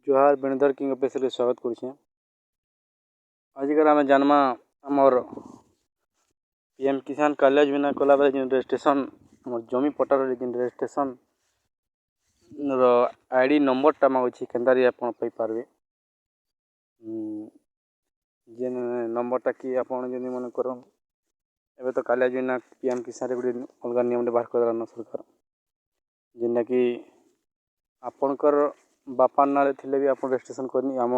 जोहार बेणुधर king office स्वागत करुछे। आजिकल आम जानमा आमर पीएम किसान कल्याण योजना कला बेले जो रजिस्ट्रेशन जमी पट्टार जो रजिस्ट्रेशन आईडी नंबरटा मांगुची केन्दारी आप पाइपारे जे नंबरटा कि आप मन कर एवं तो कल्याण योजना पीएम किसान गोटे अलग नियम बाहर कर सरकार जेनटा कि आपणकर बापा ना थे भी आप रजिस्ट्रेशन करनी आम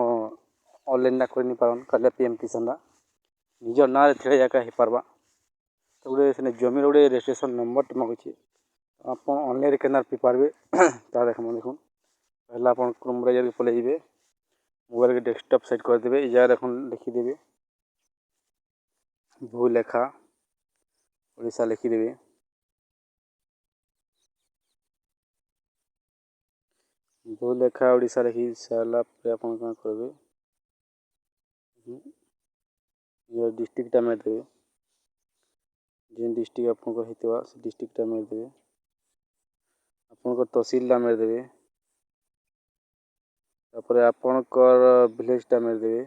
ऑनलाइन करनी पारन कल्या पीएम किसान निज ना थे जाका हो पार्बा तो गोटे से जमी गोटे रजिस्ट्रेशन नंबर मांगुचे आप ऑनलाइन के पी पारे ता देख देखो पहला आप क्रोम ब्राउजर के पलैबे मोबाइल के डेस्कटॉप सेट करदे ये जगह देख लिखिदेवे भूलेखा ओडिशा लिखिदेवे भूलेखा ओडिशा लिखि सारा आप करेंगे ये डिस्ट्रिक्टा मारिदेवे जेन डिस्ट्रिक्ट आपंकर होता से डिस्ट्रिक्टा मारिदेवे आपंकर तहसीलटा मारिदेवे तापर आपंकर विलेजटा मारिदेवे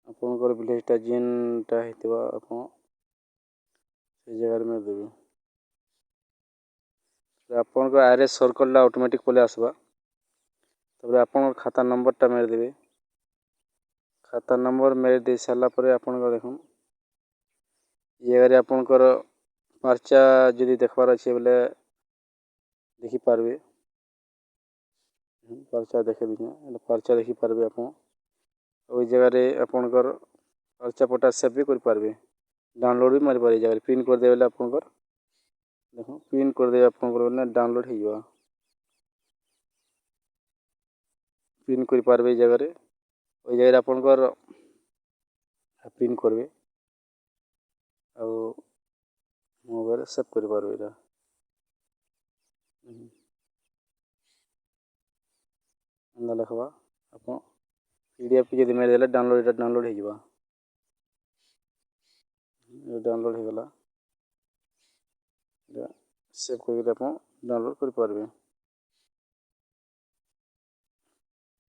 आपंकर विलेजटा जेनटा होता आप जगह मारिदेवे आपंकर आरएस सर्कलटा ऑटोमेटिक पलि आसवा तापर आपंकर खाता नंबरटा मारिदेवे खाता नंबर मारि दे सारा आपंकर देख जगह आपंकर पर्चा जदि देखबार अच्छे बोले देखिपारे पर्चा देखे पर्चा देखिपारे आप जगह आपंकर पर्चा पटा सेव भी करें डाउनलोड भी मारिपारे जगह प्रिंट करदे बोले आपंकर देख प्रिंट करदे आपंकर बोले डाउनलोड हो प्रिंट करें जगह वही जगह आपंकर प्रिंट करेंगे आ मोबाइल सेव करें यहाँ देखा आप पीडीएफ की जब मेरे डाउनलोड हो डाउनलोड होगला सेव करके आप डाउनलोड करें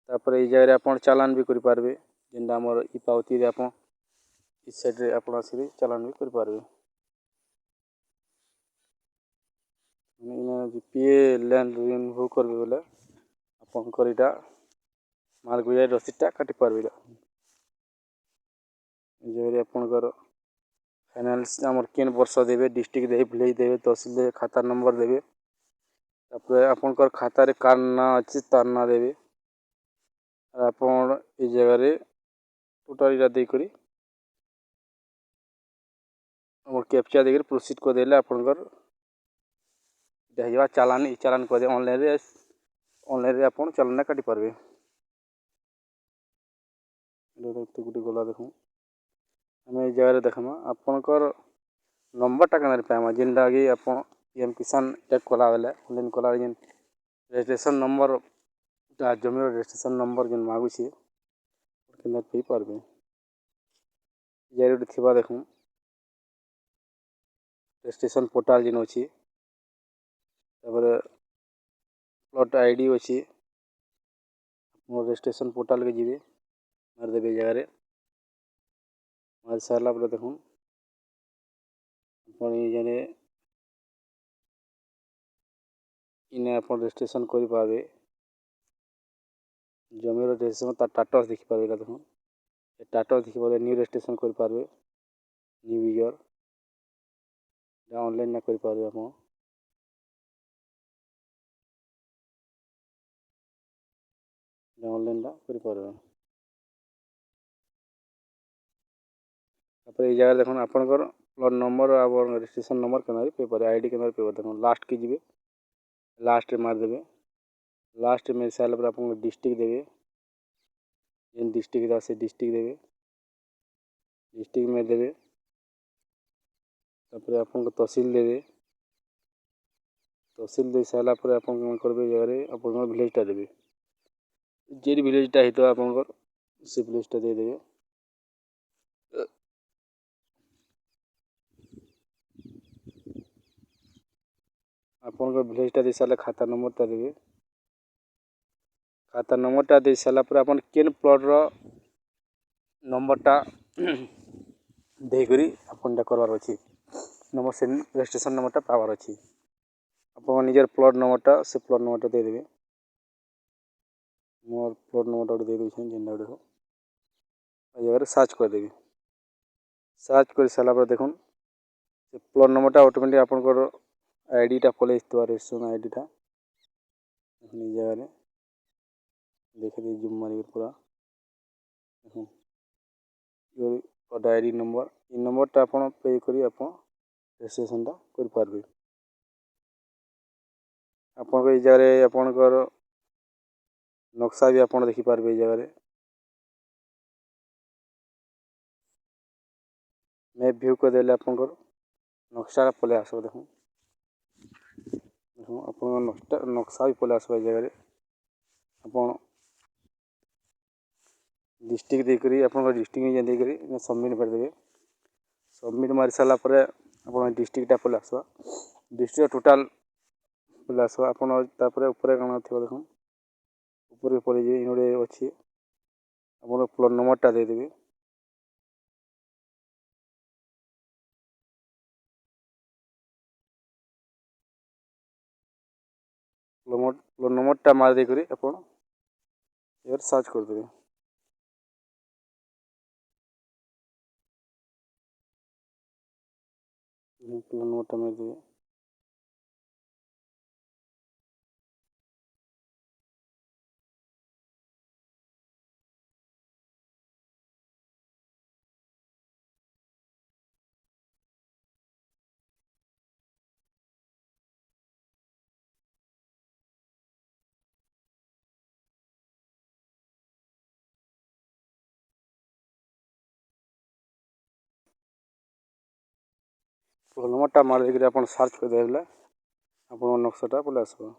तापर ये जगह आप चालान भी करें जेनटा आम ई पावती आप इस साइड आप चालान भी करें पीए लैंड रिन्यू करबे बोले आपंकर यहाँ मालगुजा रसीदटा काटि पार्बे जगह आपंकर फाइनान्स आम केन वर्ष देवे डिस्ट्रिक्ट देवे विलेज देवे तहसील देवे खाता नंबर देवे तापर आपंकर खातार कार ना अच्छे तार ना देवे आप जगह टोटाल यहाँ देकर कैप्चा देकर प्रोसीड करदे आपंकर चालान चालान कर ऑनलाइन आप चालान काटि पारे गोटे गला देख आम ये जगह देखमा आपंकर नंबरटा के पाइमा जेनटा कि आप पीएम किसान कला बेले ऑनलाइन कला जेन रजिस्ट्रेशन नंबर जमी रजिस्ट्रेशन नंबर जेन मांगुचे के पी पारे जगह थी देख रजिस्ट्रेशन पोर्टाल जेन अच्छी प्लॉट आईडी अच्छी रजिस्ट्रेशन पोर्टाल के जी मारिदेवे जगह मार सारा देख इन्हें आप रजिस्ट्रेशन करें जमी रजिस्ट्रेशन टाटस देखिपारे देख टाटस देखिए न्यू रजिस्ट्रेशन करें न्यू ईयर ऑनलाइन ना करें आप ऑनलाइन करें तापर ये जगह देख आपंकर प्लॉट नंबर और रजिस्ट्रेशन नंबर के पे आईडी के पे देख लास्ट के जी लास्ट मारिदेवे लास्ट मेरे सारा आप डिस्ट्रिक्ट देवे जेन डिस्ट्रिक्ट से डिस्ट्रिक्ट देवे डिस्ट्रिक्ट में देवे तापर आप तहसील देवे तहसील दे सारा आप करेंगे जगह आप विलेजटा देवे जे विलेजटा होता आपंकर से विलेजटा देदेवे आपंकर विलेजटा दे सारा खाता नंबरटा देवे खाता नंबरटा दे सारा पर अपन केन प्लॉट रो नंबरटा देकरी आपनटा करवार अछि नंबर से रजिस्ट्रेशन नंबरटा पावर अछि अपन निजर प्लॉट नंबरटा से प्लॉट नंबरटा दे देबे मोर प्लॉट नंबरटा दे देछन जेनटा देखो ए जगह सर्च कर देबे सर्च कर सारा पर देखुन से प्लॉट नंबरटा ऑटोमेटिक आपनकर आईडीटा पले इस्तवा रजिस्ट्रेशन आईडीटा अपनी जगह रे देख दे जूम मारी पूरा देखुन आईडी नंबर इ नंबरटा आपन पे करी आपन रजिस्ट्रेशनटा कर पारबे आपन ए जगह रे आपनकर नक्शा भी आपन देखि पारबे ए जगह रे मैप व्यू कर देले आपनकर नक्शा पले आसो देखुन देखुन आपन नक्शा भी पले आसो ए जगह रे आपन डिस्ट्रिक्ट देकरी आपन डिस्ट्रिक्ट में देकरी सबमिट कर देबे सबमिट मारी सारा पर आपन डिस्ट्रिक्टटा पले आसो डिस्ट्रिक्ट टोटल पले आसो आपन तापर ऊपर काना थियो देखुन ऊपर पले जे इनोडे अछि आपन प्लॉट नंबरटा दे देबे प्लॉट नंबरटा मार दे करी आपन यार सर्च कर देबे प्लॉट नंबरटा मार देबे प्लॉट नंबरटा मार दे करी आपन सर्च कर देबे आपन नक्शाटा पले आसो।